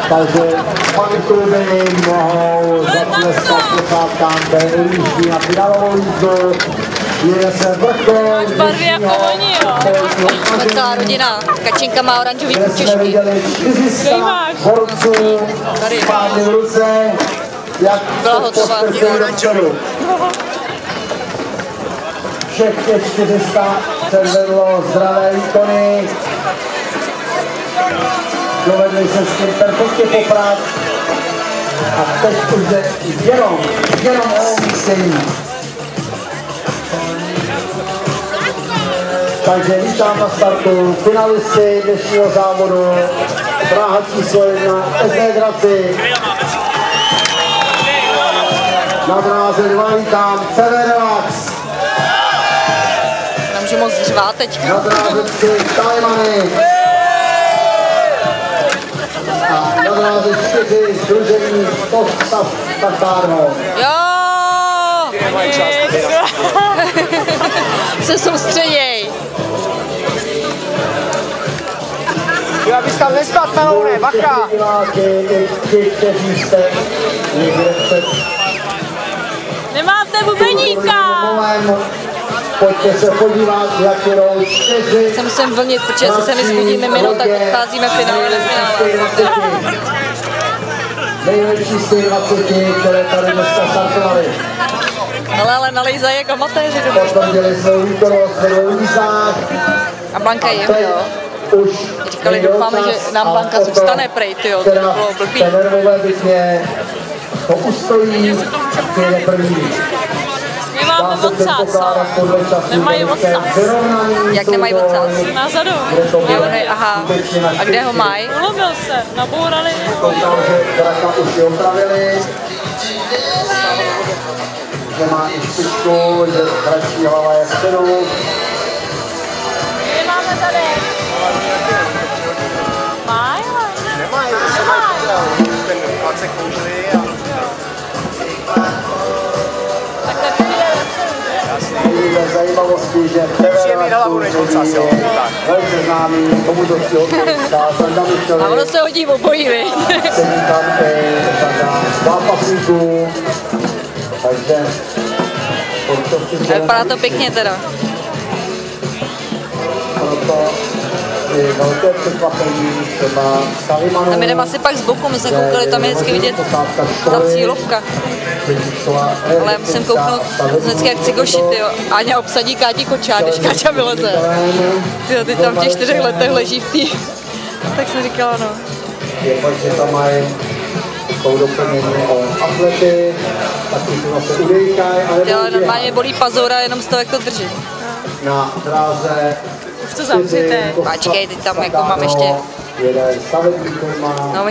Takže fankuby mohou zatleskat posádkám, které ujíždí na finálovou jízdu. Je se vrchol dnešního Celá rodina. Kačinka má oranžový češky. jsme viděli 400 borců s pány v ruce, jak Byla hotová. Všech těch 400 předvedlo zdravé výkony. Dovedli se s tím perfektně poprat. A teď už jde jenom o umístění. Takže vítám na startu finalisty dnešního závodu. Praha číslo 1, SD Draci. Na dráze 2 vítám CV Relax. Nemůžu moc řvát teďka. Na dráze 3 Tajmany. A na dráze 4 sdružení Postav Tatárno. Jo! Se soustředěj. Jo, abys tam nespat meloune, bacha! Kteří jste někde před Nemáte bubeníka! pojďte se podívat, jak jedou 4. Se musím vlnit, protože se mi zbudíme minut, tak odcházíme finále na finále. Nejlepší z těch 20, které tady dneska startovaly. Ale nalejzají jak amatéři. Potvrdili svou výkonnost ve 2 jízdách. A Blanka jim, jo. Už Říkali, doufáme, že nám Blanka zůstane prej, tyjo, to by bylo blbý. V té nervové bitvě to ustojí, je první. Nemáme odsaz, nemají odsaz. Jak nemají odsaz? Nazadu. Jo, ne, aha. A kde ho mají? Ulobil se, nabourali. Koukám, že Draka už ji opravili. Že má i špičku, že hračí hlava je vpředu. Nemáme tady. Mají? Nemají, ten 20 kouřili a... Tak to jde. Vidíte zajímavosti, že Příjemný na hlavu než ocas, jo. velice známý, komu to si odpůjčká, Sanda Mišovi. A ono se hodí v obojí, viď? Sedí tam i zápasníků, takže Vypadá to pěkně teda. proto je velké překvapení, třeba Salimanu. Tam jdeme asi pak z boku, my jsme koukali, tam je vždycky vidět ta cílovka. Ale já musím kouknout vždycky jak Cigoši, tyjo. Áňa obsadí Káti Kočár, když Káťa vyleze. Tyjo, ty tam v těch 4 letech leží v tý. Tak jsem říkala, no. Je pak, že tam mají jsou doplnění o atlety, taky se zase udejkají, Ale normálně bolí pazura jenom z toho, jak to drží. na dráze. Už to zavřete. Počkej, teď tam jako mám ještě... Jeden stavební firma. No,